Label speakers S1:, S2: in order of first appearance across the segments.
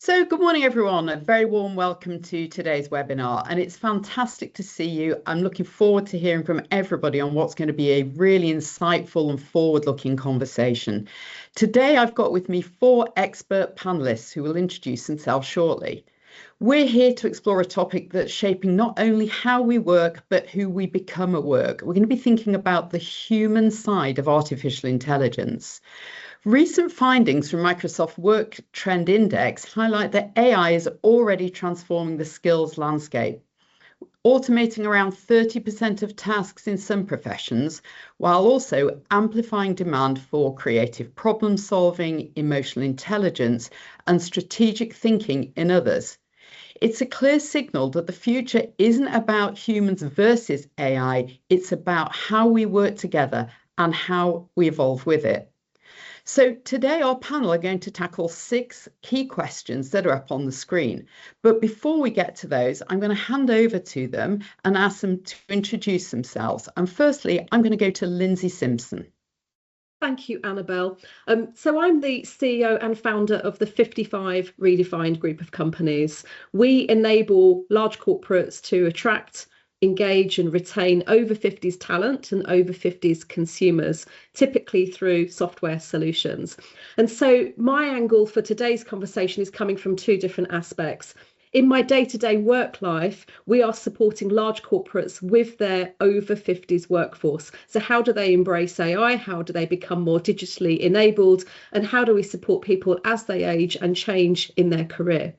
S1: So good morning, everyone. A very warm welcome to today's webinar, and it's fantastic to see you. I'm looking forward to hearing from everybody on what's going to be a really insightful and forward-looking conversation. Today, I've got with me 4 expert panelists who will introduce themselves shortly. We're here to explore a topic that's shaping not only how we work, but who we become at work. We're going to be thinking about the human side of artificial intelligence. Recent findings from Microsoft Work Trend Index highlight that AI is already transforming the skills landscape, automating around 30% of tasks in some professions, while also amplifying demand for creative problem solving, emotional intelligence, and strategic thinking in others. It's a clear signal that the future isn't about humans versus AI, it's about how we work together and how we evolve with it. So today our panel are going to tackle 6 key questions that are up on the screen. But before we get to those, I'm going to hand over to them and ask them to introduce themselves. And firstly, I'm going to go to Lindsay Simpson.
S2: Thank you, Annabelle. So I'm the CEO and founder of the 55 Redefined group of companies. We enable large corporates to attract, engage and retain over 50s talent and over 50s consumers, typically through software solutions. And so my angle for today's conversation is coming from 2 different aspects. In my day-to-day work life, we are supporting large corporates with their over 50s workforce. So how do they embrace AI? How do they become more digitally enabled? And how do we support people as they age and change in their career?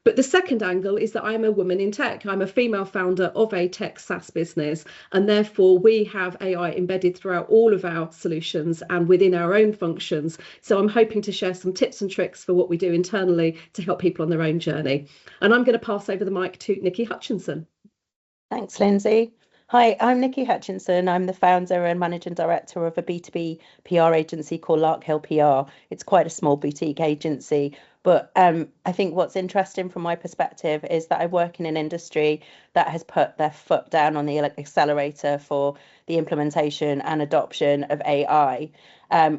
S2: But the second angle is that I'm a woman in tech. I'm a female founder of a tech SaaS business, and therefore we have AI embedded throughout all of our solutions and within our own functions. So I'm hoping to share some tips and tricks for what we do internally to help people on their own journey. And I'm going to pass over the mic to Nikki Hutchinson.
S3: Thanks, Lindsay. Hi, I'm Nikki Hutchinson. I'm the founder and managing director of a B2B PR agency called Larkhill PR. It's quite a small boutique agency, but I think what's interesting from my perspective is that I work in an industry that has put their foot down on the accelerator for the implementation and adoption of AI,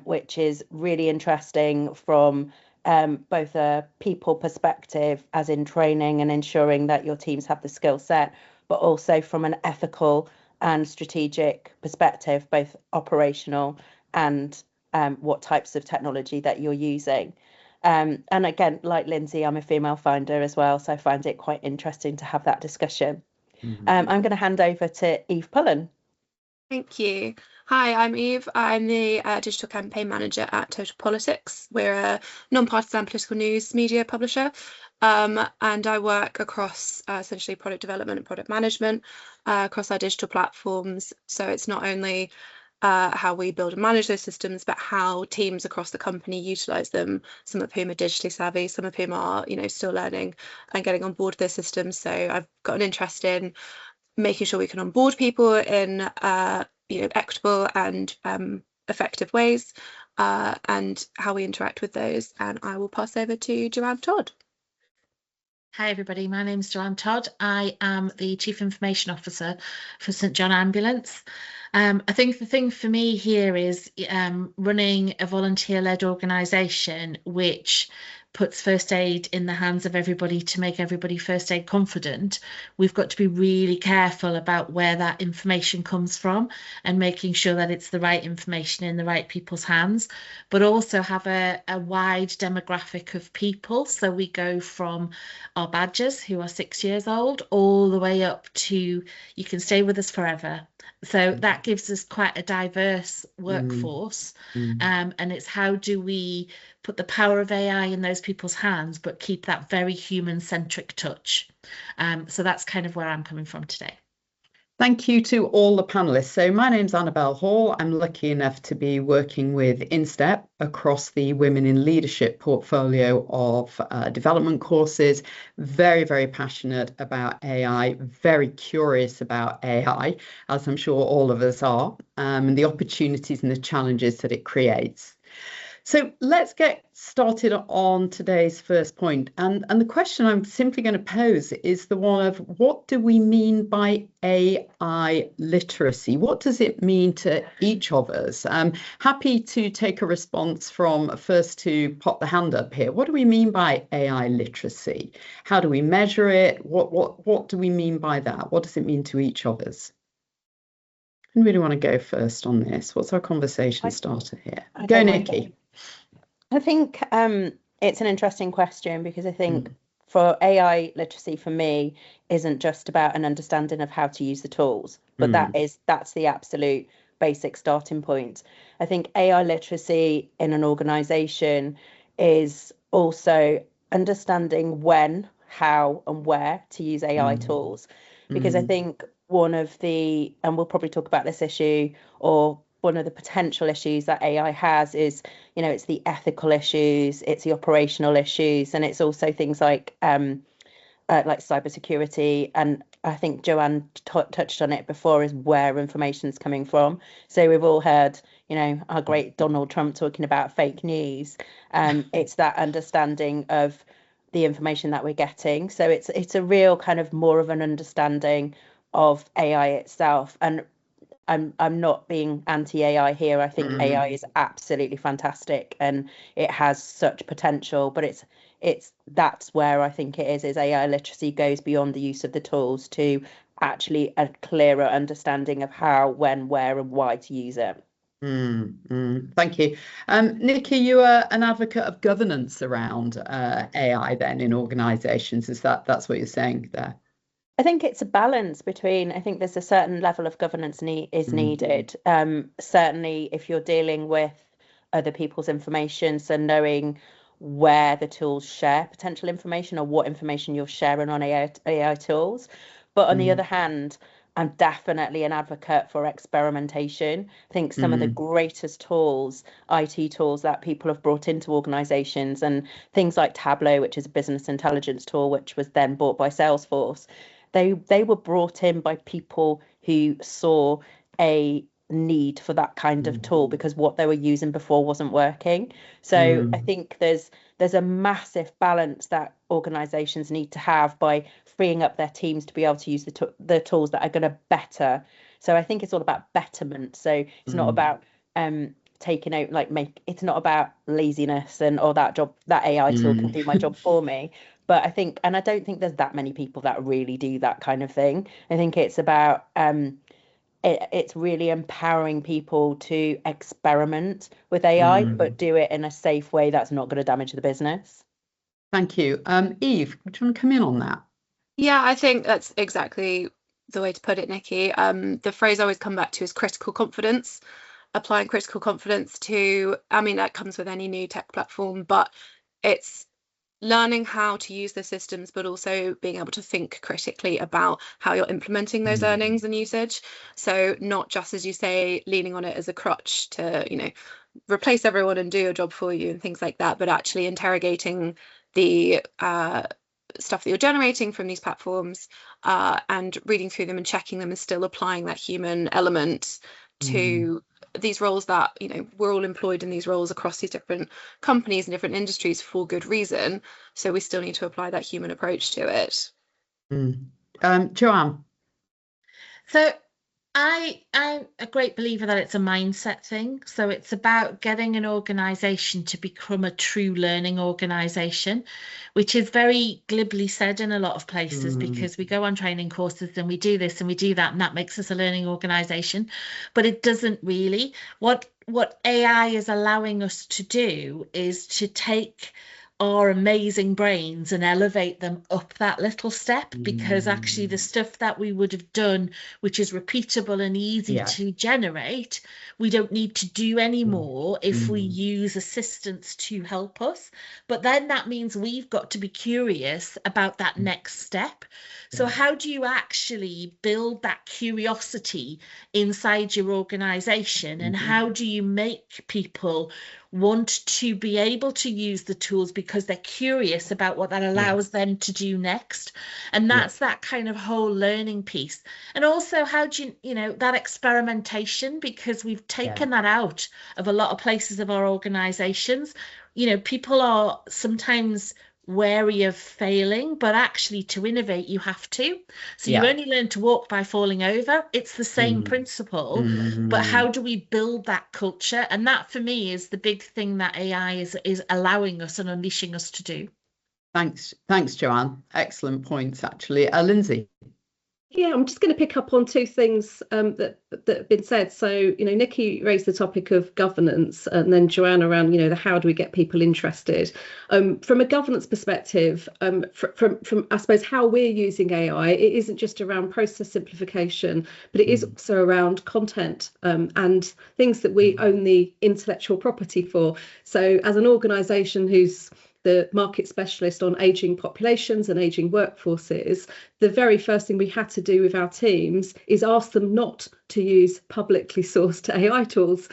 S3: which is really interesting from both a people perspective, as in training and ensuring that your teams have the skill set, but also from an ethical and strategic perspective, both operational and what types of technology that you're using. And again, like Lindsay, I'm a female founder as well, so I find it quite interesting to have that discussion. I'm going to hand over to Eve Pullen.
S4: Thank you. Hi, I'm Eve. I'm the digital campaign manager at Total Politics. We're a non-partisan political news media publisher. And I work across essentially product development and product management across our digital platforms. So it's not only how we build and manage those systems, but how teams across the company utilize them, some of whom are digitally savvy, some of whom are, still learning and getting on board their systems. So I've got an interest in making sure we can onboard people in equitable and effective ways, and how we interact with those. And I will pass over to Joanne Todd.
S5: Hi everybody, my name is Joanne Todd. I am the Chief Information Officer for St John Ambulance. I think the thing for me here is running a volunteer-led organisation which puts first aid in the hands of everybody to make everybody first aid confident. We've got to be really careful about where that information comes from and making sure that it's the right information in the right people's hands, but also have a wide demographic of people. So we go from our badgers who are 6 years old all the way up to you can stay with us forever. So that gives us quite a diverse workforce. And it's how do we put the power of AI in those people's hands, but keep that very human-centric touch. So that's kind of where I'm coming from today.
S1: Thank you to all the panelists. So my name's Annabelle Hall. I'm lucky enough to be working with InStep across the Women in Leadership portfolio of development courses. Very, very passionate about AI, very curious about AI, as I'm sure all of us are, and the opportunities and the challenges that it creates. So let's get started on today's first point. And the question I'm simply going to pose is the one of, what do we mean by AI literacy? What does it mean to each of us? I'm happy to take a response from first to pop the hand up here. What do we mean by AI literacy? How do we measure it? What do we mean by that? What does it mean to each of us? I really want to go first on this. What's our conversation starter here? Go, Nikki.
S3: I think it's an interesting question, because I think for AI literacy, for me, isn't just about an understanding of how to use the tools, but that's the absolute basic starting point. I think AI literacy in an organization is also understanding when, how, and where to use AI tools, because I think one of the, and we'll probably talk about this issue, or one of the potential issues that AI has is, you know, it's the ethical issues, it's the operational issues, and it's also things like cybersecurity. And I think Joanne touched on it before, is where information's coming from. So we've all heard, you know, our great Donald Trump talking about fake news. It's that understanding of the information that we're getting. So it's a real kind of more of an understanding of AI itself. And I'm not being anti-AI here. I think AI is absolutely fantastic and it has such potential, but that's where I think it is AI literacy goes beyond the use of the tools to actually a clearer understanding of how, when, where, and why to use it.
S1: Thank you. Nikki, you are an advocate of governance around AI then in organizations. That's what you're saying there?
S3: I think it's a balance between, I think there's a certain level of governance is needed. Certainly if you're dealing with other people's information, so knowing where the tools share potential information or what information you're sharing on AI tools. But on the other hand, I'm definitely an advocate for experimentation. I think some of the greatest tools, IT tools that people have brought into organizations, and things like Tableau, which is a business intelligence tool, which was then bought by Salesforce, they were brought in by people who saw a need for that kind of tool because what they were using before wasn't working. So I think there's a massive balance that organizations need to have by freeing up their teams to be able to use the tools that are going to better. So I think it's all about betterment. So it's not about taking out, it's not about laziness and that AI tool can do my job for me. But I think, and I don't think there's that many people that really do that kind of thing. I think it's about it's really empowering people to experiment with AI, but do it in a safe way that's not going to damage the business.
S1: Thank you. Eve, do you want to come in on that?
S4: Yeah, I think that's exactly the way to put it, Nikki. The phrase I always come back to is critical confidence. Applying critical confidence to, I mean, that comes with any new tech platform, but it's learning how to use the systems, but also being able to think critically about how you're implementing those learnings and usage. So not just, as you say, leaning on it as a crutch to, you know, replace everyone and do your job for you and things like that, but actually interrogating the stuff that you're generating from these platforms and reading through them and checking them and still applying that human element to these roles that, you know, we're all employed in these roles across these different companies and different industries for good reason. So we still need to apply that human approach to it.
S1: Joanne?
S5: So I'm a great believer that it's a mindset thing. So it's about getting an organisation to become a true learning organisation, which is very glibly said in a lot of places because we go on training courses and we do this and we do that, and that makes us a learning organisation. But it doesn't really. What AI is allowing us to do is to take our amazing brains and elevate them up that little step, because actually the stuff that we would have done, which is repeatable and easy to generate, we don't need to do anymore if we use assistants to help us. But then that means we've got to be curious about that next step. So how do you actually build that curiosity inside your organization, and how do you make people want to be able to use the tools because they're curious about what that allows them to do next. And that's that kind of whole learning piece. And also, how do that experimentation, because we've taken that out of a lot of places of our organizations. People are sometimes wary of failing, but actually to innovate you have to. So you only learn to walk by falling over. It's the same principle, but how do we build that culture? And that for me is the big thing that AI is allowing us and unleashing us to do.
S1: Thanks, Joanne. Excellent points, actually. Lindsay.
S2: Yeah, I'm just going to pick up on two things that have been said. So, Nikki raised the topic of governance, and then Joanne around, the how do we get people interested? From a governance perspective, from I suppose how we're using AI, it isn't just around process simplification, but it is also around content and things that we own the intellectual property for. So, as an organisation who's the market specialist on ageing populations and ageing workforces, the very first thing we had to do with our teams is ask them not to use publicly sourced AI tools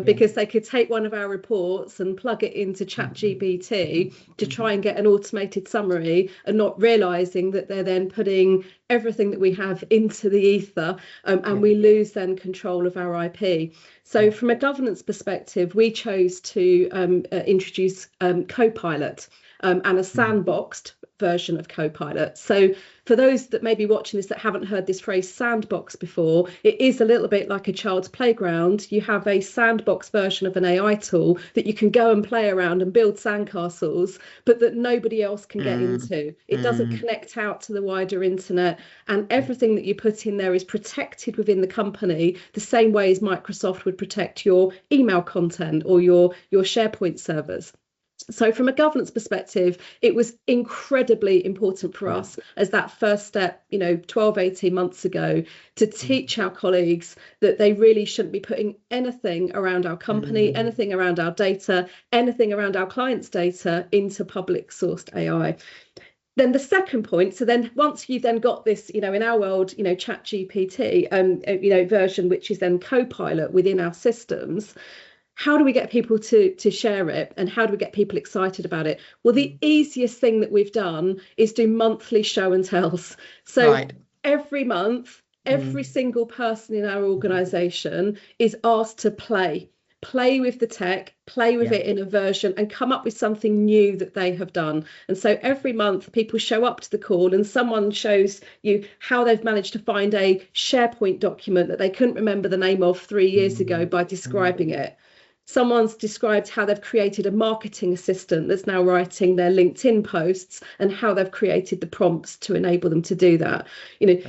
S2: because they could take one of our reports and plug it into ChatGPT to try and get an automated summary, and not realizing that they're then putting everything that we have into the ether, and we lose then control of our IP. So from a governance perspective, we chose to introduce Copilot and a sandboxed version of Copilot. So for those that may be watching this that haven't heard this phrase sandbox before, it is a little bit like a child's playground. You have a sandbox version of an AI tool that you can go and play around and build sandcastles, but that nobody else can get into. It doesn't connect out to the wider internet, and everything that you put in there is protected within the company the same way as Microsoft would protect your email content or your SharePoint servers. So from a governance perspective, it was incredibly important for us as that first step, 12, 18 months ago, to teach our colleagues that they really shouldn't be putting anything around our company, anything around our data, anything around our clients' data into public sourced AI. Then the second point, so then once you've then got this, in our world, ChatGPT, version, which is then Copilot within our systems, how do we get people to share it, and how do we get people excited about it? Well, the easiest thing that we've done is do monthly show and tells. So every month, every single person in our organisation is asked to play with the tech, play with it in a version, and come up with something new that they have done. And so every month people show up to the call and someone shows you how they've managed to find a SharePoint document that they couldn't remember the name of 3 years ago by describing it. Someone's described how they've created a marketing assistant that's now writing their LinkedIn posts, and how they've created the prompts to enable them to do that.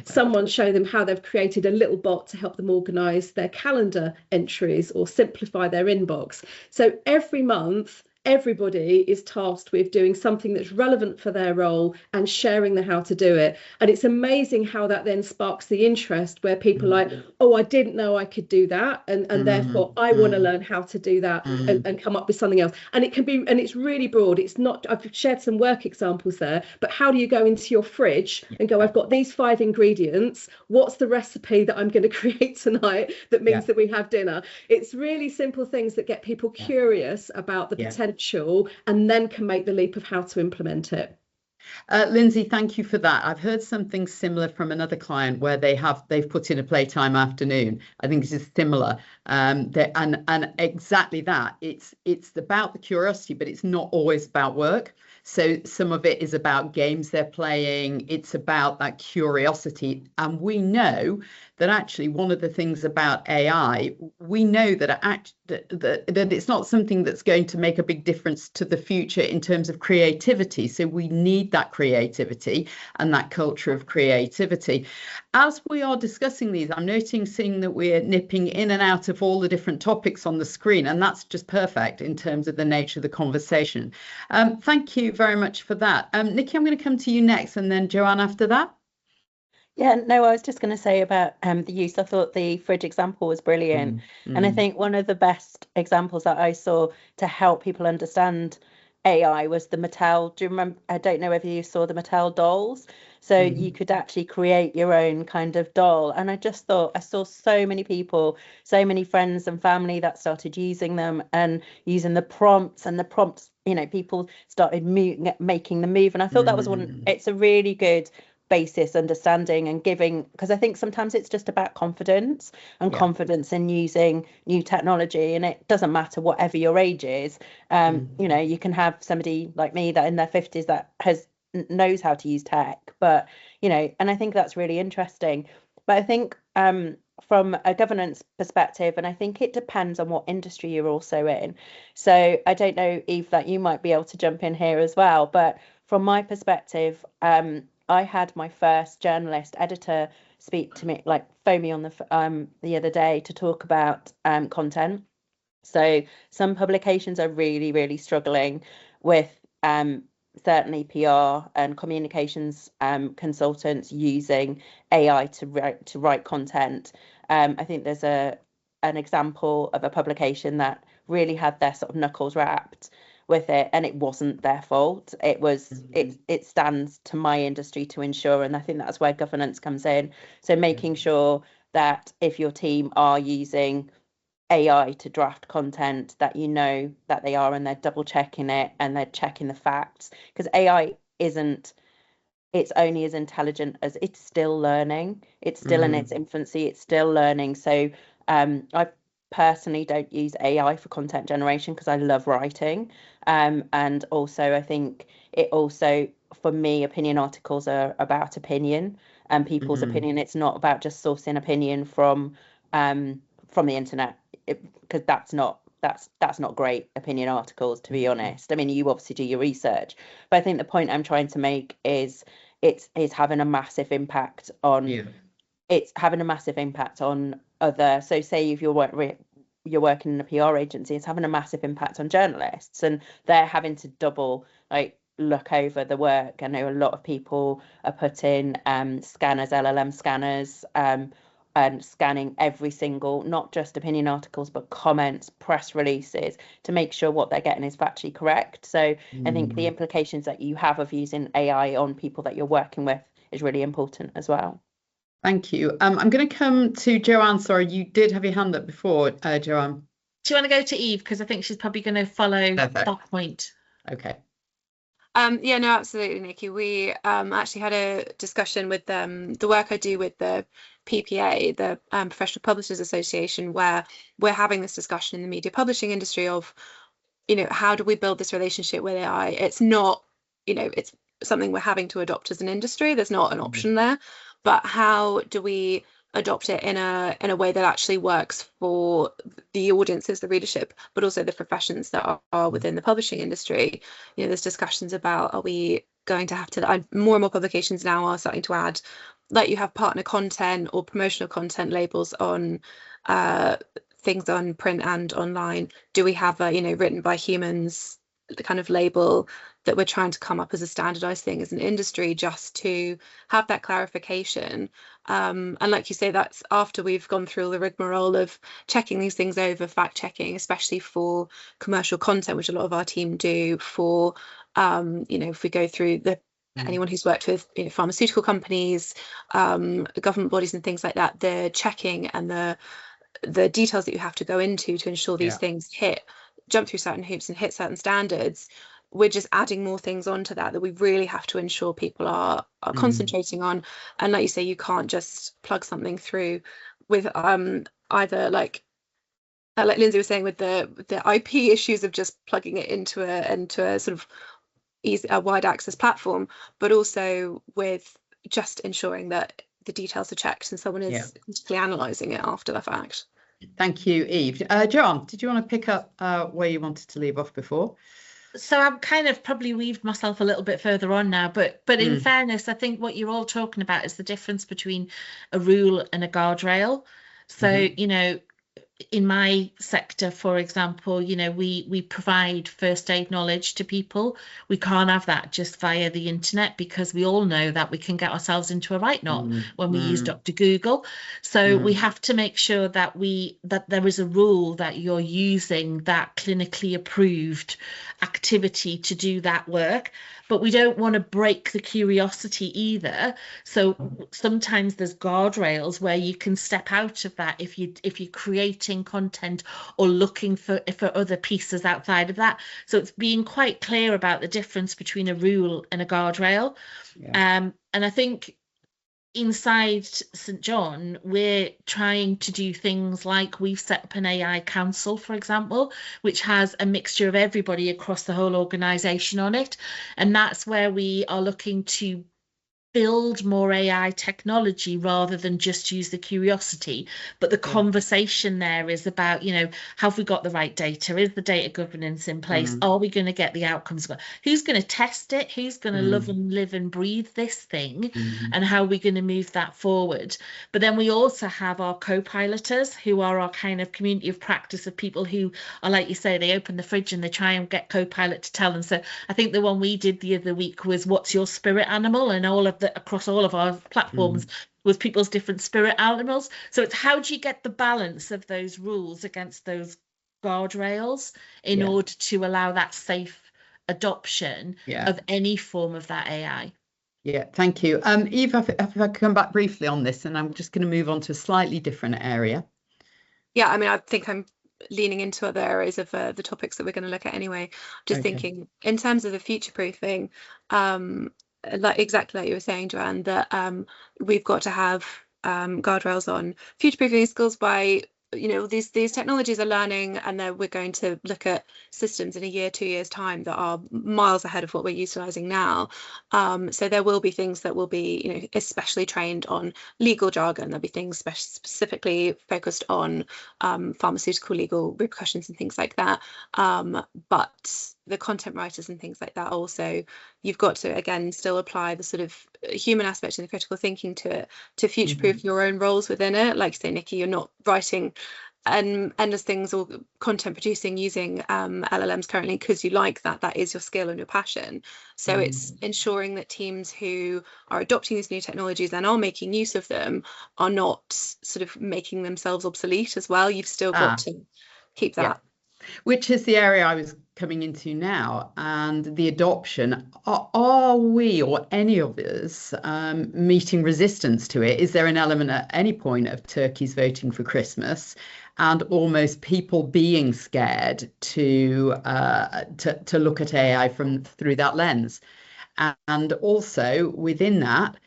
S2: Someone showed them how they've created a little bot to help them organise their calendar entries or simplify their inbox. So every month, everybody is tasked with doing something that's relevant for their role and sharing the how to do it. And it's amazing how that then sparks the interest, where people are like, oh, I didn't know I could do that, and therefore I want to learn how to do that and come up with something else. And it can be, and it's really broad. It's not, I've shared some work examples there, but how do you go into your fridge and go, I've got these 5 ingredients, what's the recipe that I'm going to create tonight that means that we have dinner? It's really simple things that get people curious about the potential, and then can make the leap of how to implement it.
S1: Lindsay, thank you for that. I've heard something similar from another client where they've put in a playtime afternoon. I think this is similar, and exactly that. It's about the curiosity, but it's not always about work. So some of it is about games they're playing. It's about that curiosity, and we know that actually one of the things about AI, we know that it's not something that's going to make a big difference to the future in terms of creativity. So we need that creativity and that culture of creativity. As we are discussing these, I'm noticing that we're nipping in and out of all the different topics on the screen, and that's just perfect in terms of the nature of the conversation. Thank you very much for that. Nikki, I'm going to come to you next, and then Joanne after that.
S3: Yeah, no, I was just going to say about the use. I thought the fridge example was brilliant. And I think one of the best examples that I saw to help people understand AI was the Mattel. Do you remember? I don't know whether you saw the Mattel dolls. So you could actually create your own kind of doll. And I just thought I saw so many people, so many friends and family that started using them and using the prompts, and the prompts, you know, people started making the move. And I thought that was it's a really good basis understanding and giving, because I think sometimes it's just about confidence and confidence in using new technology, and it doesn't matter whatever your age is. You know, you can have somebody like me that in their 50s that knows how to use tech, but you know, and I think that's really interesting. But I think from a governance perspective, and I think it depends on what industry you're also in. So I don't know, Eve, that you might be able to jump in here as well, but from my perspective, I had my first journalist editor speak to me, like phone me on the other day to talk about content. So some publications are really struggling with certainly PR and communications consultants using AI to write content. I think there's an example of a publication that really had their sort of knuckles wrapped with it, and it wasn't their fault. It was it stands to my industry to ensure, and I think that's where governance comes in. So making sure that if your team are using AI to draft content, that you know that they are, and they're double checking it and they're checking the facts, because AI isn't, it's only as intelligent as it's still learning. It's still in its infancy, it's still learning. So I personally don't use AI for content generation because I love writing, and also I think it also, for me, opinion articles are about opinion and people's opinion. It's not about just sourcing opinion from the internet, because that's not great opinion articles, to be honest. I mean, you obviously do your research, but I think the point I'm trying to make is it's having a massive impact on it's having a massive impact on other. So say if you're working in a PR agency, it's having a massive impact on journalists, and they're having to double look over the work. I know a lot of people are putting scanners, LLM scanners, and scanning every single, not just opinion articles, but comments, press releases, to make sure what they're getting is factually correct. So I think the implications that you have of using AI on people that you're working with is really important as well.
S1: Thank you. I'm going to come to Joanne. Sorry, you did have your hand up before, Joanne.
S5: Do you want to go to Eve? Because I think she's probably going to follow that point.
S1: Okay.
S4: Yeah, no, absolutely, Nikki. We actually had a discussion with the work I do with the PPA, the Professional Publishers Association, where we're having this discussion in the media publishing industry of, you know, how do we build this relationship with AI? It's not, you know, it's something we're having to adopt as an industry. There's not an option there, but how do we adopt it in a way that actually works for the audiences, the readership, but also the professions that are within the publishing industry? You know, there's discussions about, are we going to have to, more and more publications now are starting to add, like, you have partner content or promotional content labels on things on print and online. Do we have a, you know, written by humans, the kind of label that we're trying to come up as a standardized thing as an industry, just to have that clarification? And like you say, that's after we've gone through all the rigmarole of checking these things over, fact checking, especially for commercial content, which a lot of our team do for, you know, if we go through anyone who's worked with, you know, pharmaceutical companies, government bodies and things like that, the checking and the details that you have to go into to ensure these things jump through certain hoops and hit certain standards. We're just adding more things onto that we really have to ensure people are concentrating on. And like you say, you can't just plug something through with either like Lindsay was saying, with the IP issues of just plugging it into a sort of a wide access platform, but also with just ensuring that the details are checked and someone is critically analysing it after the fact.
S1: Thank you, Eve. John, did you want to pick up where you wanted to leave off before?
S5: So I've kind of probably weaved myself a little bit further on now, but in fairness, I think what you're all talking about is the difference between a rule and a guardrail. So, you know, in my sector, for example, we provide first aid knowledge to people. We can't have that just via the internet, because we all know that we can get ourselves into a right knot when we use Dr. Google. So we have to make sure that there is a rule that you're using that clinically approved activity to do that work. But we don't want to break the curiosity either. So sometimes there's guardrails where you can step out of that if you're creating content or looking for other pieces outside of that. So it's being quite clear about the difference between a rule and a guardrail. And I think inside St. John, we're trying to do things like we've set up an AI council, for example, which has a mixture of everybody across the whole organisation on it. And that's where we are looking to build more AI technology rather than just use the curiosity. But the conversation there is about, have we got the right data? Is the data governance in place? Are we going to get the outcomes? Who's going to test it? Who's going to love and live and breathe this thing? And how are we going to move that forward? But then we also have our co-piloters, who are our kind of community of practice of people who are, like you say, they open the fridge and they try and get Copilot to tell them. So I think the one we did the other week was, what's your spirit animal? And all of across all of our platforms with people's different spirit animals. So it's, how do you get the balance of those rules against those guardrails in order to allow that safe adoption of any form of that AI?
S1: Yeah, thank you. Eve, if I come back briefly on this, and I'm just going to move on to a slightly different area.
S4: Yeah, I mean, I think I'm leaning into other areas of the topics that we're going to look at anyway. Just thinking in terms of the future proofing, exactly like you were saying, Joanne, that we've got to have guardrails on future proofing skills by, these technologies are learning, and then we're going to look at systems in a year, 2 years time that are miles ahead of what we're utilizing now. So there will be things that will be, especially trained on legal jargon. There'll be things specifically focused on pharmaceutical legal repercussions and things like that. But the content writers and things like that also, you've got to, again, still apply the sort of human aspect and the critical thinking to it, to future proof your own roles within it. Like, say, Nikki, you're not writing endless things or content producing using LLMs currently because you like that is your skill and your passion. So it's ensuring that teams who are adopting these new technologies and are making use of them are not sort of making themselves obsolete as well. You've still got to keep that.
S1: Which is the area I was coming into now, and the adoption. Are we, or any of us, meeting resistance to it? Is there an element at any point of turkeys voting for Christmas and almost people being scared to look at AI through that lens? And also within that,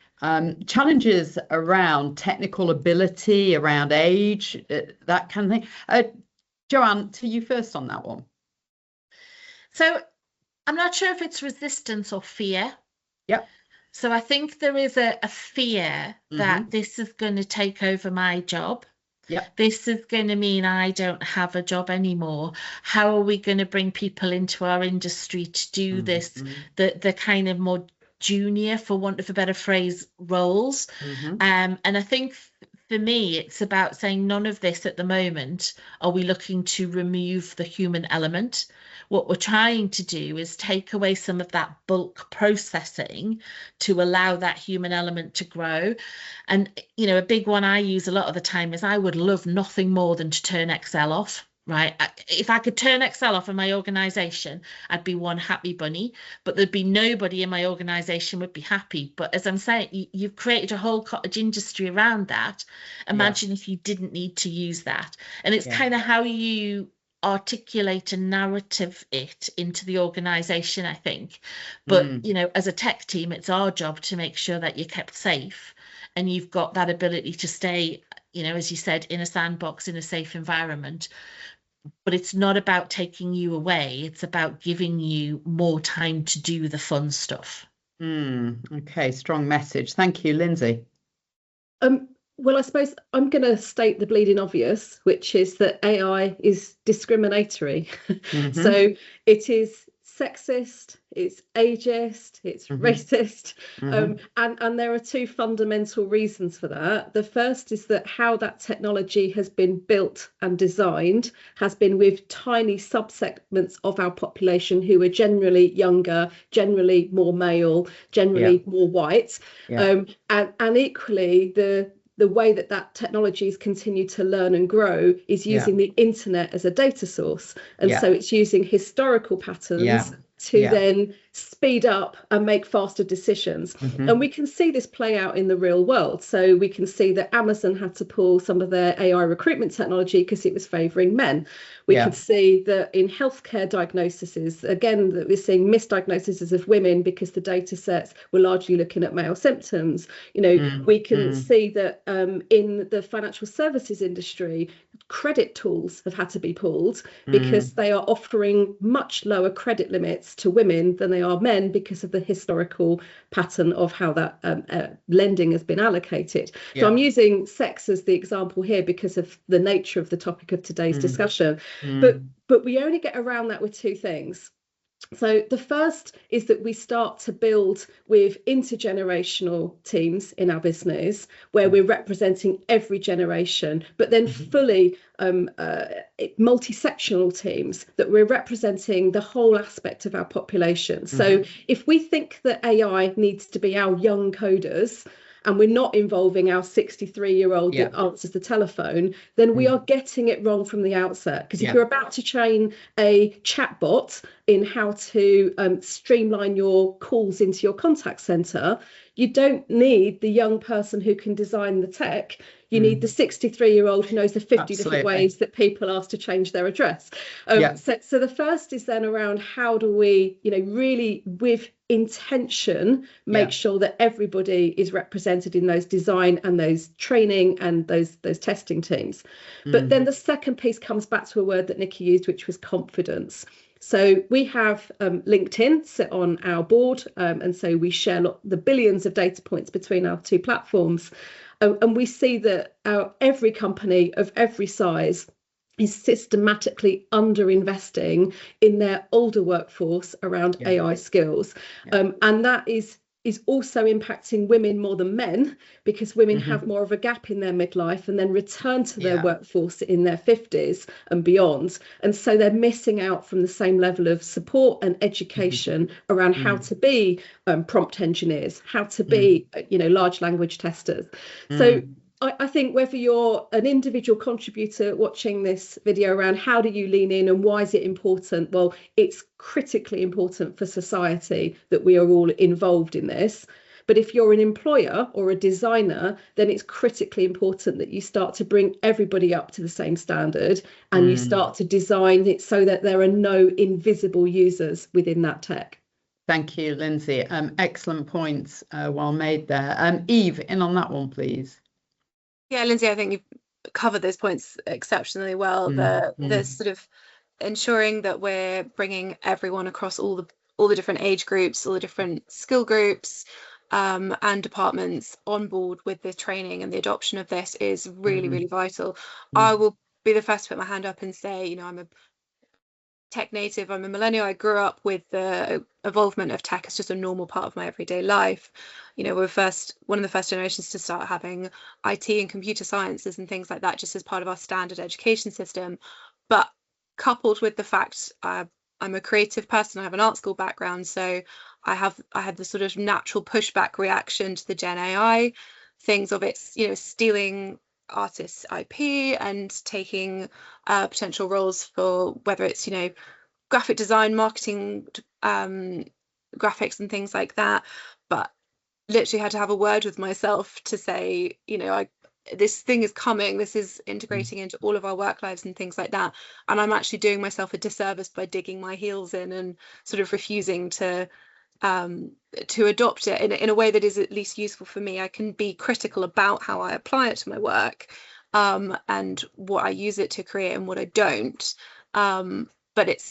S1: challenges around technical ability, around age, that kind of thing. Joanne, to you first on that one.
S5: So I'm not sure if it's resistance or fear.
S1: Yep.
S5: So I think there is a fear that this is going to take over my job.
S1: Yep.
S5: This is going to mean I don't have a job anymore. How are we going to bring people into our industry to do this, the kind of more junior, for want of a better phrase, roles? And I think for me, it's about saying none of this at the moment are we looking to remove the human element. What we're trying to do is take away some of that bulk processing to allow that human element to grow. And, a big one I use a lot of the time is, I would love nothing more than to turn Excel off. Right. If I could turn Excel off in my organization, I'd be one happy bunny, but there'd be nobody in my organization would be happy. But as I'm saying, you've created a whole cottage industry around that. Imagine if you didn't need to use that. And it's kind of how you articulate and narrative it into the organization, I think. But, as a tech team, it's our job to make sure that you're kept safe and you've got that ability to stay, as you said, in a sandbox, in a safe environment. But it's not about taking you away. It's about giving you more time to do the fun stuff.
S1: Okay, strong message. Thank you, Lindsay.
S2: Well, I suppose I'm going to state the bleeding obvious, which is that AI is discriminatory. So it is sexist, it's ageist, it's racist, and there are two fundamental reasons for that. The first is that how that technology has been built and designed has been with tiny subsegments of our population who are generally younger, generally more male, generally more white, and equally the way that technology has continued to learn and grow is using the internet as a data source. And so it's using historical patterns to then speed up and make faster decisions. And we can see this play out in the real world. So we can see that Amazon had to pull some of their AI recruitment technology because it was favouring men. We could see that in healthcare diagnoses, again, that we're seeing misdiagnoses of women because the data sets were largely looking at male symptoms. You know, we can see that in the financial services industry, credit tools have had to be pulled because they are offering much lower credit limits to women than they are men because of the historical pattern of how that lending has been allocated. So I'm using sex as the example here because of the nature of the topic of today's discussion. But we only get around that with two things. So the first is that we start to build with intergenerational teams in our business where we're representing every generation, but then fully multi-sectional teams that we're representing the whole aspect of our population. So if we think that AI needs to be our young coders, and we're not involving our 63-year-old that answers the telephone, then we are getting it wrong from the outset. Because if you're about to train a chatbot in how to streamline your calls into your contact center, you don't need the young person who can design the tech. You need the 63-year-old who knows the 50 different ways that people ask to change their address. So the first is then around how do we, really with intention, make sure that everybody is represented in those design and those training and those testing teams. But then the second piece comes back to a word that Nikki used, which was confidence. So we have LinkedIn sit on our board, and so we share the billions of data points between our two platforms. And we see that every company of every size is systematically underinvesting in their older workforce around AI skills. And that is also impacting women more than men, because women have more of a gap in their midlife and then return to their workforce in their 50s and beyond. And so they're missing out from the same level of support and education around how to be prompt engineers, how to be, large language testers. So I think whether you're an individual contributor watching this video around how do you lean in and why is it important? Well, it's critically important for society that we are all involved in this. But if you're an employer or a designer, then it's critically important that you start to bring everybody up to the same standard and you start to design it so that there are no invisible users within that tech.
S1: Thank you, Lindsay. Excellent points, well made there. Eve, in on that one, please.
S4: Yeah, Lindsay, I think you've covered those points exceptionally well. The sort of ensuring that we're bringing everyone across all the different age groups, all the different skill groups, and departments on board with the training and the adoption of this is really, really vital. I will be the first to put my hand up and say, I'm a tech native, I'm a millennial. I grew up with the involvement of tech as just a normal part of my everyday life. We're one of the first generations to start having IT and computer sciences and things like that just as part of our standard education system. But coupled with the fact I'm a creative person, I have an art school background, so I had the sort of natural pushback reaction to the Gen AI things of its, stealing artists' IP and taking potential roles for whether it's, graphic design, marketing, graphics and things like that. But literally had to have a word with myself to say, this thing is coming, this is integrating into all of our work lives and things like that. And I'm actually doing myself a disservice by digging my heels in and sort of refusing to adopt it in a way that is at least useful for me. I can be critical about how I apply it to my work, and what I use it to create and what I don't. But it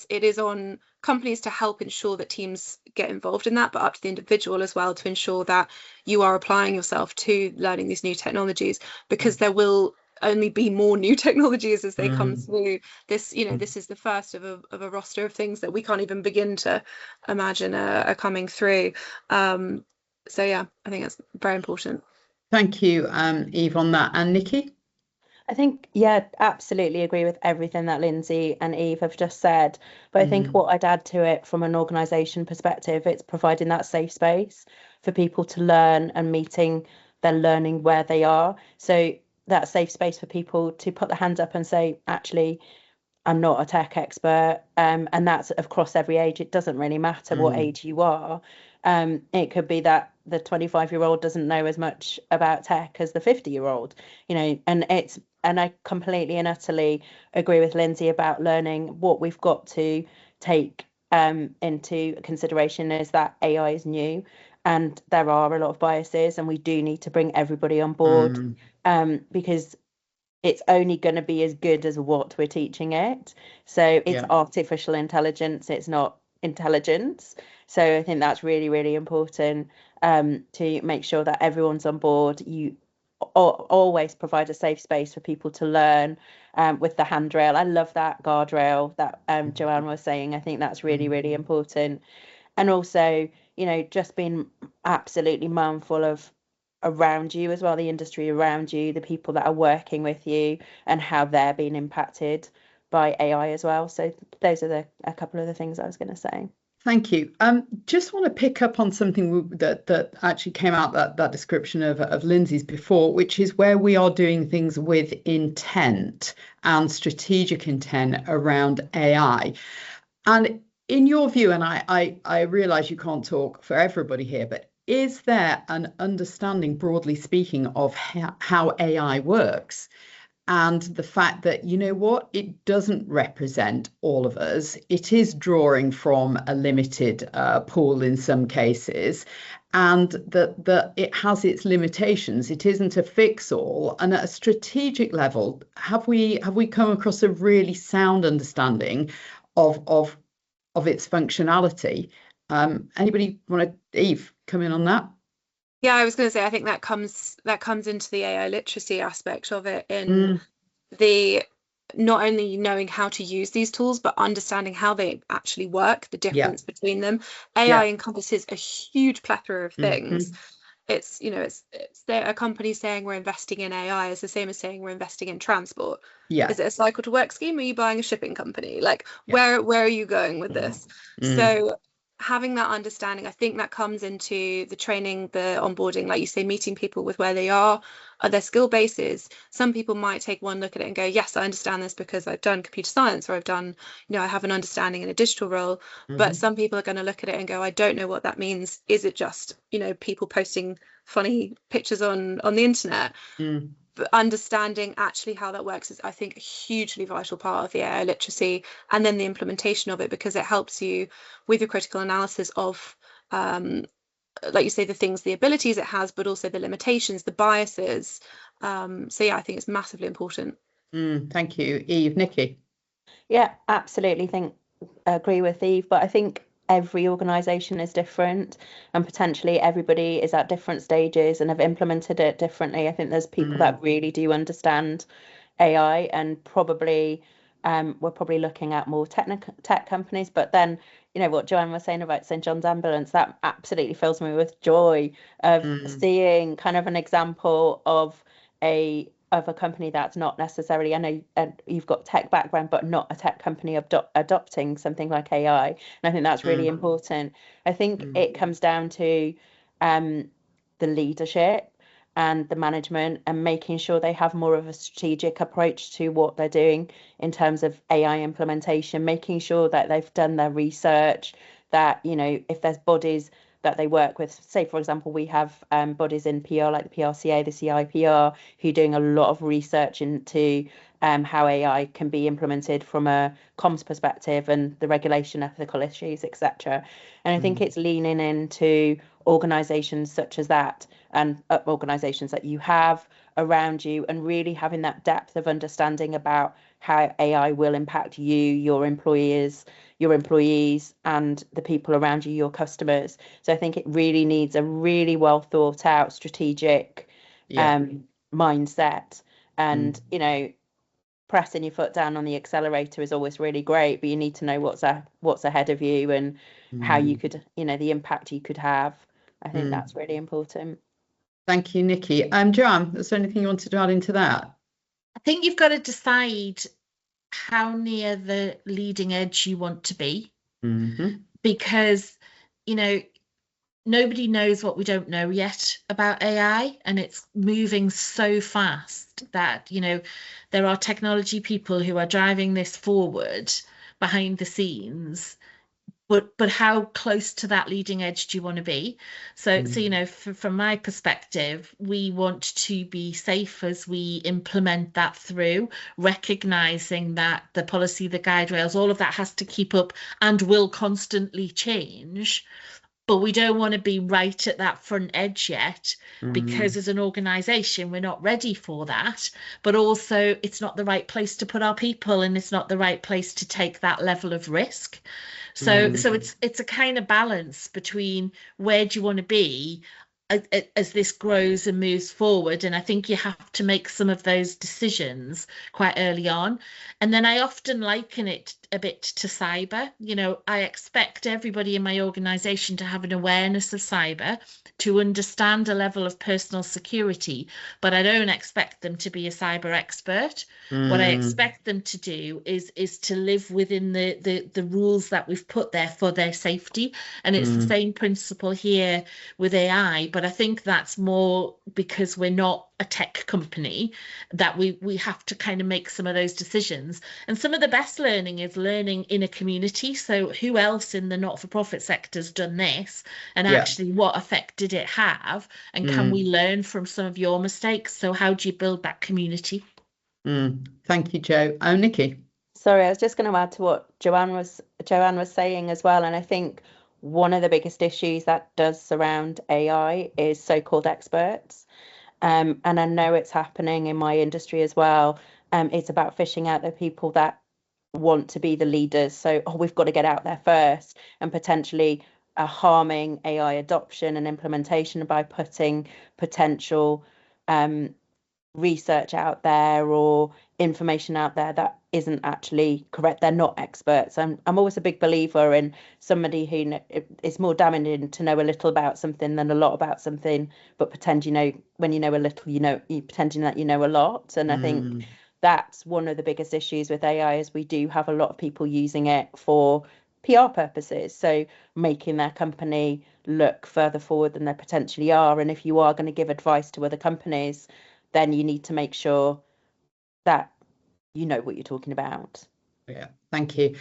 S4: is on companies to help ensure that teams get involved in that, but up to the individual as well to ensure that you are applying yourself to learning these new technologies, because there will only be more new technologies as they come through. This, this is the first of a roster of things that we can't even begin to imagine are coming through. So yeah, I think that's very important.
S1: Thank you, Eve, on that. And Nikki?
S3: I think, yeah, absolutely agree with everything that Lindsay and Eve have just said. But I think what I'd add to it from an organisation perspective, it's providing that safe space for people to learn and meeting their learning where they are. So that safe space for people to put their hands up and say, actually, I'm not a tech expert. And that's across every age. It doesn't really matter what age you are. It could be that the 25-year-old doesn't know as much about tech as the 50-year-old, and I completely and utterly agree with Lindsay about learning. What we've got to take into consideration is that AI is new and there are a lot of biases, and we do need to bring everybody on board because it's only going to be as good as what we're teaching it. So it's artificial intelligence, it's not intelligence. So I think that's really, really important to make sure that everyone's on board. You always provide a safe space for people to learn with the handrail. I love that guardrail that Joanne was saying. I think that's really, really important. And also, just being absolutely mindful of around you as well, the industry around you, the people that are working with you and how they're being impacted by AI as well. So those are a couple of the things I was going to say.
S1: Thank you. Just want to pick up on something that actually came out that description of Lindsay's before, which is where we are doing things with intent and strategic intent around AI. And in your view, and I realise you can't talk for everybody here, but is there an understanding, broadly speaking, of how AI works? And the fact that, it doesn't represent all of us. It is drawing from a limited pool in some cases, and that it has its limitations. It isn't a fix-all. And at a strategic level, have we come across a really sound understanding of its functionality? Anybody want to, Eve, come in on that?
S4: Yeah, I was going to say, I think that comes into the AI literacy aspect of it, in the not only knowing how to use these tools, but understanding how they actually work, the difference between them. AI encompasses a huge plethora of things. It's, a company saying we're investing in AI is the same as saying we're investing in transport. Is it a cycle to work scheme? Or are you buying a shipping company? Like, where are you going with this? So having that understanding, I think that comes into the training, the onboarding, like you say, meeting people with where they are their skill bases. Some people might take one look at it and go, yes, I understand this because I've done computer science, or I've done, I have an understanding in a digital role. But some people are going to look at it and go, I don't know what that means. Is it just, people posting funny pictures on the internet? But understanding actually how that works is, I think, a hugely vital part of the AI literacy, and then the implementation of it, because it helps you with your critical analysis of, like you say, the things, the abilities it has, but also the limitations, the biases. So yeah, I think it's massively important.
S1: Thank you, Eve. Nikki?
S3: Yeah, absolutely. Agree with Eve, but I think every organisation is different, and potentially everybody is at different stages and have implemented it differently. I think there's people that really do understand AI, and probably we're probably looking at more tech companies. But then, what Joanne was saying about St John's Ambulance, that absolutely fills me with joy of seeing kind of an example of a company that's not necessarily, I know you've got tech background, but not a tech company adopting something like AI. And I think that's really important. I think it comes down to the leadership and the management, and making sure they have more of a strategic approach to what they're doing in terms of AI implementation, making sure that they've done their research, that, if there's bodies that they work with, say, for example, we have bodies in PR like the PRCA, the CIPR, who are doing a lot of research into how AI can be implemented from a comms perspective and the regulation, ethical issues, etc. And I think it's leaning into organisations such as that, and organisations that you have around you, and really having that depth of understanding about how AI will impact you, your employees, and the people around you, your customers. So I think it really needs a really well thought out strategic mindset. And, you know, pressing your foot down on the accelerator is always really great, but you need to know what's ahead of you and how you could, you know, the impact you could have. I think that's really important.
S1: Thank you, Nikki. Joanne, is there anything you wanted to add into that?
S5: I think you've got to decide how near the leading edge you want to be, because, you know, nobody knows what we don't know yet about AI, and it's moving so fast that, you know, there are technology people who are driving this forward behind the scenes. But how close to that leading edge do you want to be? So you know, from my perspective, we want to be safe as we implement that through, recognizing that the policy, the guide rails, all of that has to keep up and will constantly change. But we don't want to be right at that front edge yet, because as an organisation, we're not ready for that. But also, it's not the right place to put our people, and it's not the right place to take that level of risk. So it's a kind of balance between where do you want to be as this grows and moves forward. And I think you have to make some of those decisions quite early on. And then I often liken it a bit to cyber. You know, I expect everybody in my organisation to have an awareness of cyber, to understand a level of personal security, but I don't expect them to be a cyber expert. What I expect them to do is to live within the rules that we've put there for their safety. And it's the same principle here with AI, but I think that's more because we're not a tech company, that we have to kind of make some of those decisions. And some of the best learning is learning in a community. So who else in the not-for-profit sector has done this, and actually what effect did it have, and can we learn from some of your mistakes? So how do you build that community?
S1: Thank you, Jo. Nikki.
S3: Sorry, I was just going to add to what Joanne was saying as well. And I think one of the biggest issues that does surround AI is so-called experts. And I know it's happening in my industry as well. It's about fishing out the people that want to be the leaders. So, we've got to get out there first, and potentially harming AI adoption and implementation by putting potential research out there or information out there that isn't actually correct. They're not experts. I'm always a big believer in somebody who it's more damaging to know a little about something than a lot about something, but pretend you know, when you know a little, you pretending that you know a lot. And I think that's one of the biggest issues with AI, is we do have a lot of people using it for PR purposes, so making their company look further forward than they potentially are. And if you are going to give advice to other companies, then you need to make sure that you know what you're talking about.
S1: Yeah, thank you.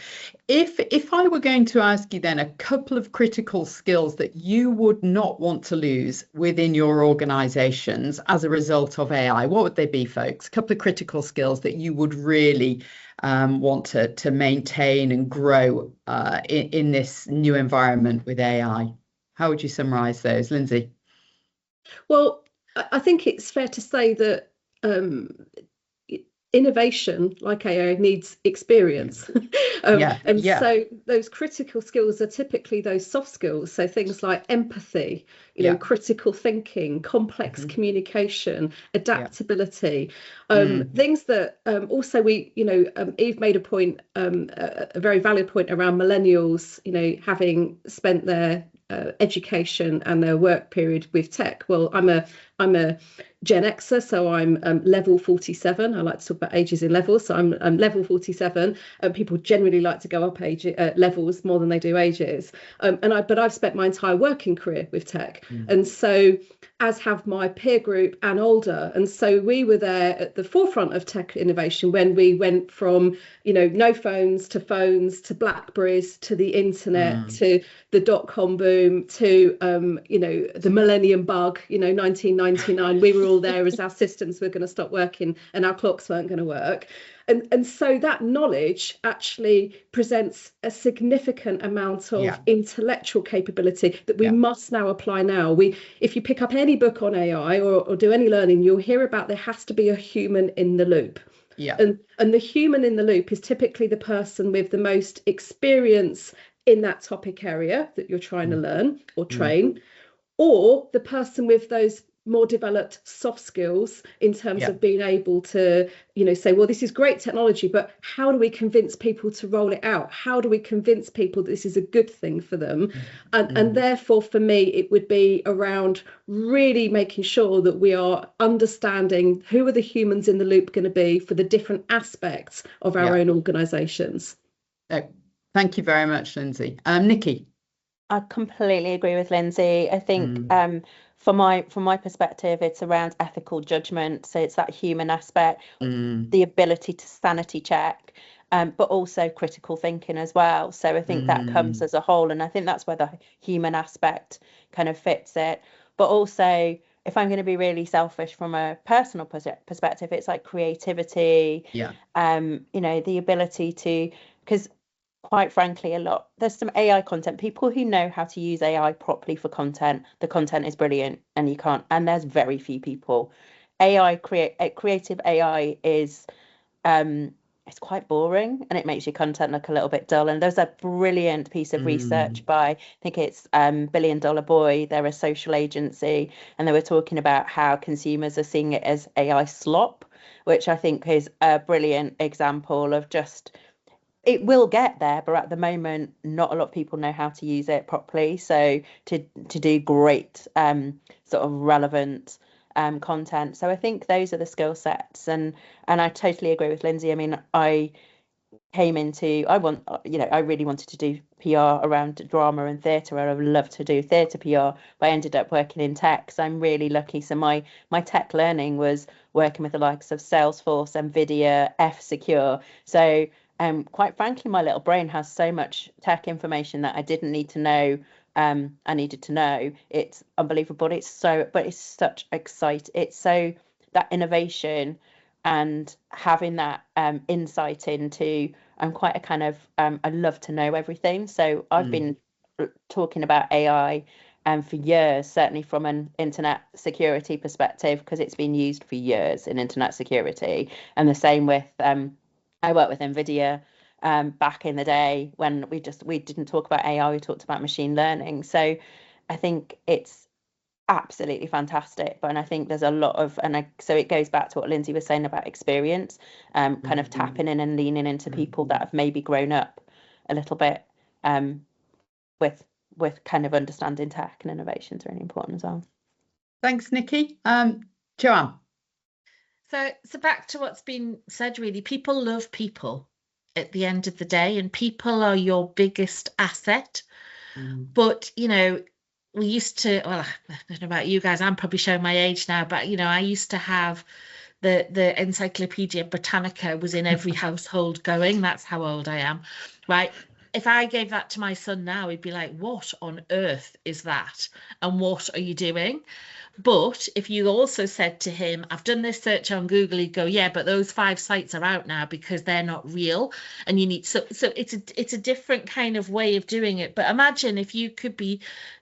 S1: If I were going to ask you then a couple of critical skills that you would not want to lose within your organizations as a result of AI, what would they be, folks? A couple of critical skills that you would really want to maintain and grow in this new environment with AI. How would you summarize those, Lindsay?
S2: Well, I think it's fair to say that innovation like AI needs experience. So those critical skills are typically those soft skills. So things like empathy, you know, critical thinking, complex communication, adaptability, things that also Eve made a point, a very valid point around millennials, you know, having spent their education and their work period with tech. Well, I'm a Gen Xer, so I'm level 47. I like to talk about ages in levels. So I'm level 47. People generally like to go up levels more than they do ages. But I've spent my entire working career with tech, and so as have my peer group and older. And so we were there at the forefront of tech innovation when we went from, you know, no phones to Blackberries to the internet to the dot-com boom to the millennium bug, 1999. We were all there as our systems were going to stop working and our clocks weren't going to work. And so that knowledge actually presents a significant amount of intellectual capability that we must now apply now. If you pick up any book on AI or do any learning, you'll hear about there has to be a human in the loop. And the human in the loop is typically the person with the most experience in that topic area that you're trying to learn or train, or the person with those more developed soft skills in terms
S1: Yeah.
S2: of being able to, say, well, this is great technology, but how do we convince people to roll it out? How do we convince people that this is a good thing for them? And therefore, for me, it would be around really making sure that we are understanding who are the humans in the loop going to be for the different aspects of our own organisations.
S1: Thank you very much, Lindsay. Nikki.
S3: I completely agree with Lindsay. I think from my perspective, it's around ethical judgment. So it's that human aspect, the ability to sanity check, but also critical thinking as well. So I think that comes as a whole, and I think that's where the human aspect kind of fits it. But also, if I'm going to be really selfish from a personal perspective, it's like creativity. The ability to, because quite frankly, there's some AI content, people who know how to use AI properly for content. The content is brilliant, and there's very few people. Creative AI is it's quite boring, and it makes your content look a little bit dull. And there's a brilliant piece of research by, I think it's Billion Dollar Boy. They're a social agency, and they were talking about how consumers are seeing it as AI slop, which I think is a brilliant example of just, it will get there, but at the moment, not a lot of people know how to use it properly. So to do great sort of relevant content. So I think those are the skill sets, and I totally agree with Lindsay. I mean, I really wanted to do PR around drama and theatre. I would love to do theatre PR, but I ended up working in tech. So I'm really lucky. So my tech learning was working with the likes of Salesforce, NVIDIA, F-Secure. So quite frankly, my little brain has so much tech information that I didn't need to know. I needed to know. It's unbelievable. It's such exciting. It's so that innovation and having that insight into. I'm quite a kind of I love to know everything. So I've been talking about AI for years, certainly from an internet security perspective, because it's been used for years in internet security. And the same with I worked with NVIDIA back in the day when we didn't talk about AI, we talked about machine learning. So I think it's absolutely fantastic, but I think there's a lot of, so it goes back to what Lindsay was saying about experience, kind of tapping in and leaning into people that have maybe grown up a little bit with kind of understanding tech and innovation is really important as well.
S1: Thanks, Nikki. Joanne.
S5: So back to what's been said, really, people love people at the end of the day, and people are your biggest asset. But, we used to, well, I don't know about you guys, I'm probably showing my age now, but, I used to have the Encyclopedia Britannica was in every household going. That's how old I am, right? If I gave that to my son now, he'd be like, what on earth is that? And what are you doing? But if you also said to him, I've done this search on Google, he'd go, yeah, but those 5 sites are out now because they're not real. And you need, so it's a different kind of way of doing it. But imagine if you could be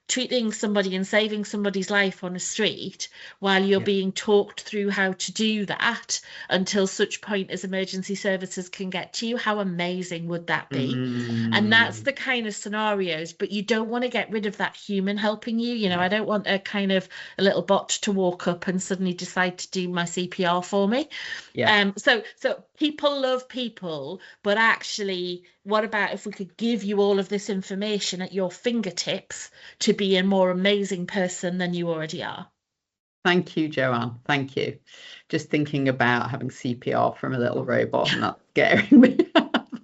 S5: treating somebody and saving somebody's life on a street while you're being talked through how to do that until such point as emergency services can get to you. How amazing would that be? And that's the kind of scenarios, but you don't want to get rid of that human helping you. I don't want a little bot to walk up and suddenly decide to do my CPR for me. So people love people, but actually, what about if we could give you all of this information at your fingertips to be a more amazing person than you already are?
S1: Thank you, Joanne. Thank you. Just thinking about having CPR from a little robot and that's scaring me.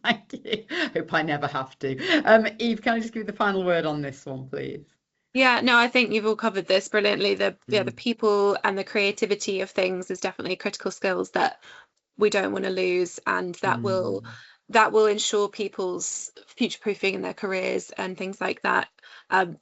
S1: Thank you. Hope I never have to. Eve, can I just give you the final word on this one, please?
S4: Yeah, no, I think you've all covered this brilliantly. The people and the creativity of things is definitely critical skills that we don't want to lose, and that will ensure people's future-proofing in their careers and things like that.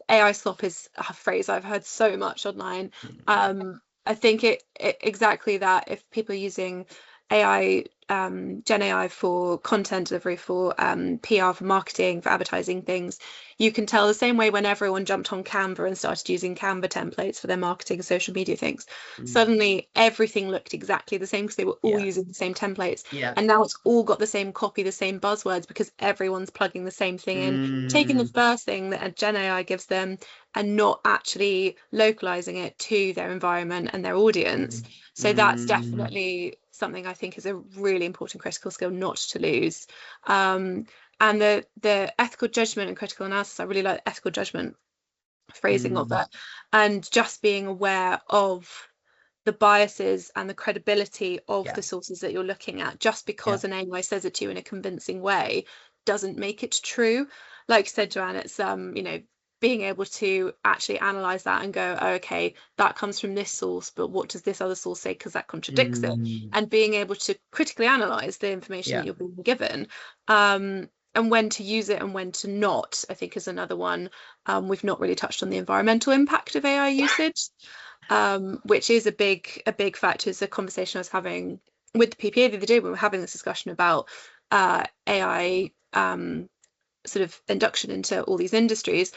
S4: AI slop is a phrase I've heard so much online. I think it exactly that. If people are using AI, Gen AI for content delivery, for PR, for marketing, for advertising things, you can tell the same way when everyone jumped on Canva and started using Canva templates for their marketing and social media things. Suddenly everything looked exactly the same because they were all using the same templates. And now it's all got the same copy, the same buzzwords, because everyone's plugging the same thing in, taking the first thing that a Gen AI gives them and not actually localizing it to their environment and their audience. So that's definitely something I think is a really important critical skill not to lose. And the ethical judgment and critical analysis, I really like ethical judgment phrasing of that, and just being aware of the biases and the credibility of the sources that you're looking at. Just because an AI says it to you in a convincing way doesn't make it true. Like you said, Joanne, it's being able to actually analyze that and go, oh, okay, that comes from this source, but what does this other source say, because that contradicts it, and being able to critically analyze the information that you're being given, and when to use it and when to not, I think, is another one. We've not really touched on the environmental impact of AI usage, which is a big factor. It's a conversation I was having with the PPA the other day when we were having this discussion about AI sort of induction into all these industries.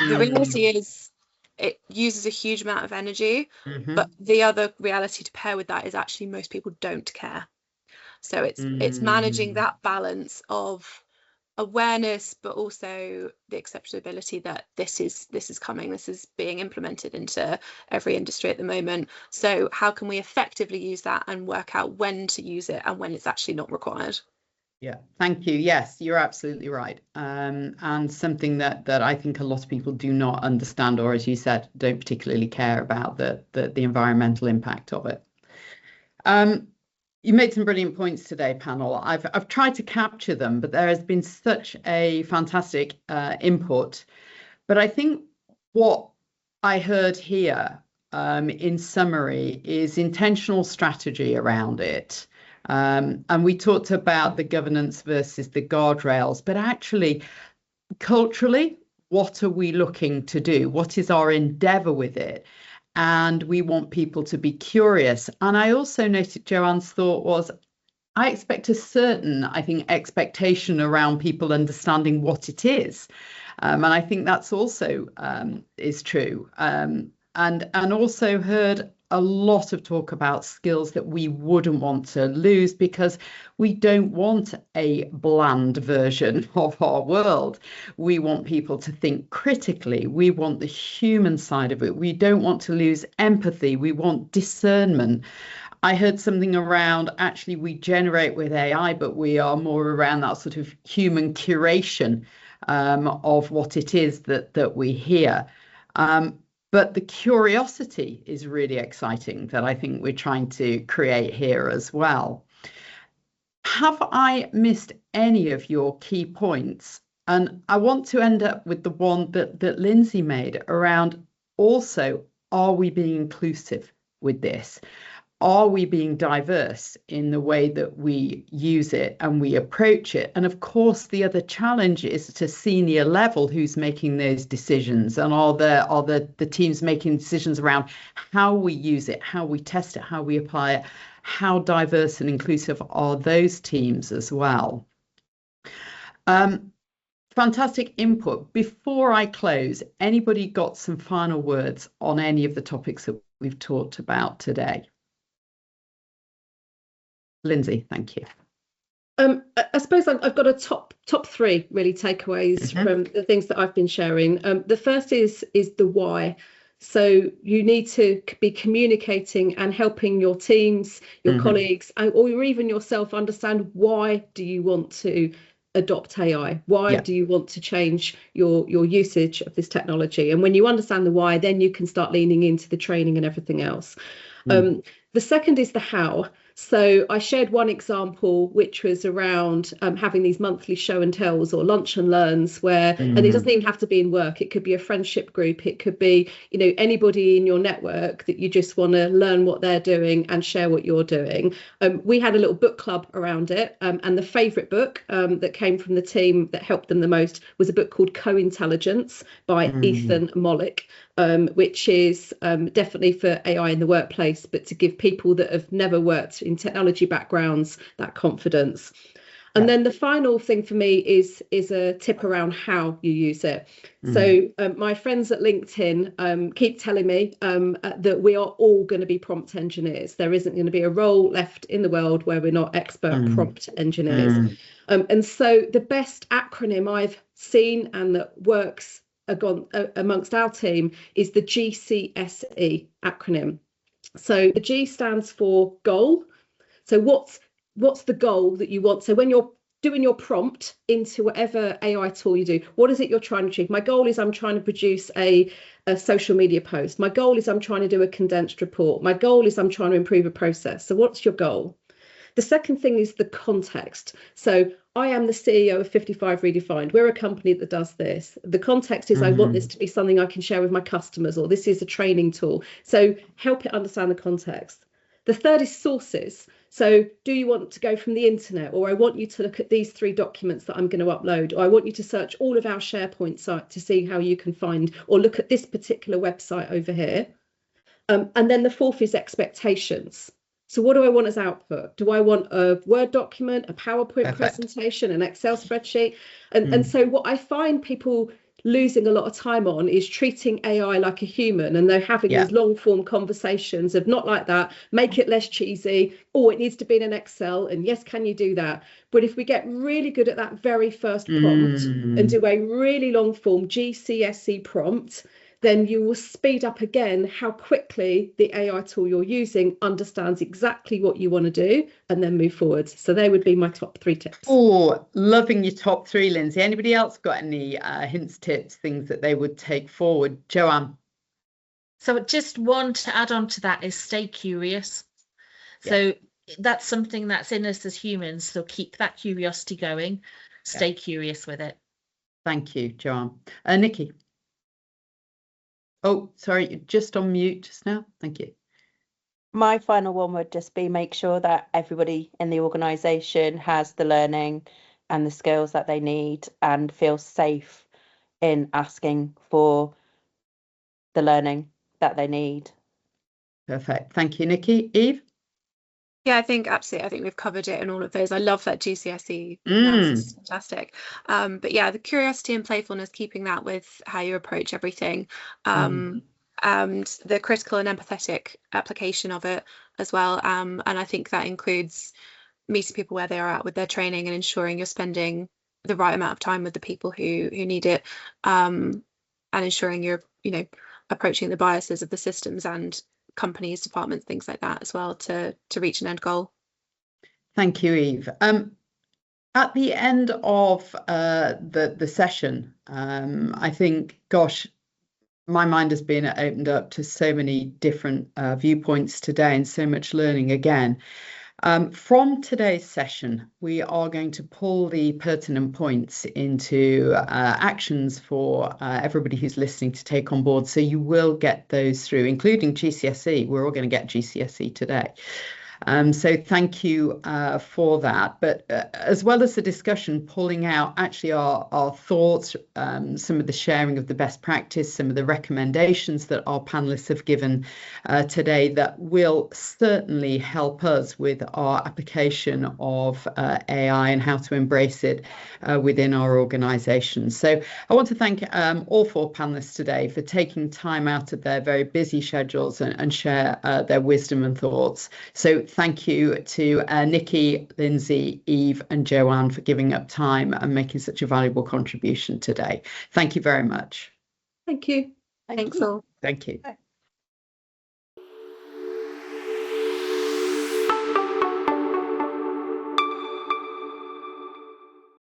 S4: The reality is it uses a huge amount of energy, but the other reality to pair with that is actually most people don't care. So it's managing that balance of awareness, but also the acceptability that this is coming, this is being implemented into every industry at the moment. So how can we effectively use that and work out when to use it and when it's actually not required?
S1: Yeah, thank you. Yes, you're absolutely right. And something that I think a lot of people do not understand, or as you said, don't particularly care about the environmental impact of it. You made some brilliant points today, panel. I've tried to capture them, but there has been such a fantastic input. But I think what I heard here in summary is intentional strategy around it. And we talked about the governance versus the guardrails, but actually, culturally, what are we looking to do? What is our endeavour with it? And we want people to be curious. And I also noted Joanne's thought was, I expect a certain, I think, expectation around people understanding what it is. And I think that's also is true. And also heard a lot of talk about skills that we wouldn't want to lose, because we don't want a bland version of our world. We want people to think critically. We want the human side of it. We don't want to lose empathy. We want discernment. I heard something around, actually, we generate with AI, but we are more around that sort of human curation of what it is that we hear. But the curiosity is really exciting that I think we're trying to create here as well. Have I missed any of your key points? And I want to end up with the one that Lindsay made around also, are we being inclusive with this? Are we being diverse in the way that we use it and we approach it? And of course, the other challenge is to senior level, who's making those decisions, and are the teams making decisions around how we use it, how we test it, how we apply it, how diverse and inclusive are those teams as well? Fantastic input. Before I close, anybody got some final words on any of the topics that we've talked about today? Lindsay, thank you.
S2: I suppose I've got a top three really takeaways from the things that I've been sharing. The first is the why. So you need to be communicating and helping your teams, your colleagues, or even yourself understand, why do you want to adopt AI? Why do you want to change your usage of this technology? And when you understand the why, then you can start leaning into the training and everything else. The second is the how. So I shared one example, which was around having these monthly show and tells or lunch and learns, where, and it doesn't even have to be in work. It could be a friendship group. It could be, anybody in your network that you just want to learn what they're doing and share what you're doing. We had a little book club around it. And the favourite book that came from the team that helped them the most was a book called Co-Intelligence by Ethan Mollick. which is definitely for AI in the workplace, but to give people that have never worked in technology backgrounds that confidence. And then the final thing for me is a tip around how you use it. So my friends at LinkedIn keep telling me that we are all going to be prompt engineers. There isn't going to be a role left in the world where we're not expert prompt engineers. And so the best acronym I've seen and that works amongst our team is the GCSE acronym. So the G stands for goal. So what's the goal that you want? So when you're doing your prompt into whatever AI tool you do, what is it you're trying to achieve? My goal is I'm trying to produce a social media post. My goal is I'm trying to do a condensed report. My goal is I'm trying to improve a process. So what's your goal? The second thing is the context. So I am the CEO of 55 Redefined. We're a company that does this. The context is I want this to be something I can share with my customers, or this is a training tool. So help it understand the context. The third is sources. So do you want to go from the internet, or I want you to look at these 3 documents that I'm going to upload, or I want you to search all of our SharePoint site to see how you can find, or look at this particular website over here. And then the fourth is expectations. So what do I want as output? Do I want a Word document, a PowerPoint presentation, an Excel spreadsheet? And so what I find people losing a lot of time on is treating AI like a human, and they're having these long form conversations of not like that, make it less cheesy, it needs to be in an Excel, and yes, can you do that? But if we get really good at that very first prompt and do a really long form GCSE prompt, then you will speed up again how quickly the AI tool you're using understands exactly what you want to do and then move forward. So they would be my top 3 tips.
S1: Oh, loving your top 3, Lindsay. Anybody else got any hints, tips, things that they would take forward? Joanne?
S5: So just one to add on to that is stay curious. So that's something that's in us as humans. So keep that curiosity going. Stay curious with it.
S1: Thank you, Joanne. Nikki? Oh, sorry, you're just on mute just now. Thank you.
S3: My final one would just be make sure that everybody in the organisation has the learning and the skills that they need and feel safe in asking for the learning that they need.
S1: Perfect. Thank you, Nikki. Eve?
S4: Yeah, I think absolutely. I think we've covered it in all of those. I love that GCSE analysis. It's fantastic. But yeah, the curiosity and playfulness, keeping that with how you approach everything, and the critical and empathetic application of it as well. And I think that includes meeting people where they are at with their training and ensuring you're spending the right amount of time with the people who need it, and ensuring you're approaching the biases of the systems and companies, departments, things like that as well to reach an end goal.
S1: Thank you, Eve. At the end of the session, I think, gosh, my mind has been opened up to so many different viewpoints today and so much learning again. From today's session, we are going to pull the pertinent points into actions for everybody who's listening to take on board. So you will get those through, including GCSE. We're all going to get GCSE today. So thank you for that. But as well as the discussion, pulling out actually our thoughts, some of the sharing of the best practice, some of the recommendations that our panelists have given today that will certainly help us with our application of AI and how to embrace it within our organisation. So I want to thank all 4 panelists today for taking time out of their very busy schedules and share their wisdom and thoughts. So thank you to Nikki, Lindsay, Eve and Joanne for giving up time and making such a valuable contribution today. Thank you very much.
S2: Thank you.
S4: Thanks all.
S1: Thank you.